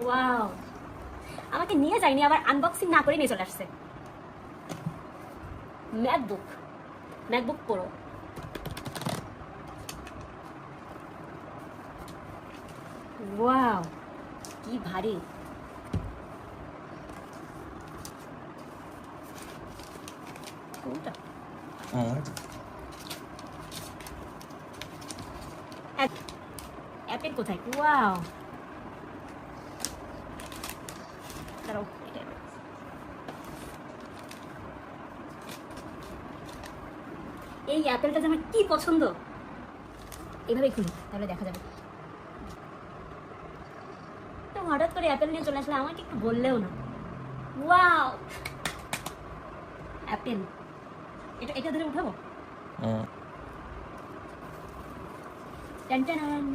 Wow, আমাকে নিয়ে যায়নি, আবার আনবক্সিং না করে নিয়ে চলে আসছে। MacBook pro. ওয়াও, কি ভারী। কোনটা? অ্যাপেল কোথায়? ওয়াও, দাঁড়াও, এই অ্যাপেলটা যে আমার কি পছন্দ। এভাবেই খুলি তাহলে দেখা যাবে। তো হঠাৎ করে অ্যাপেল নিয়ে চলে আসলে, আমাকে একটু বললেও না। Wow, Apple. এটা ধরে উঠাবো। টান টান।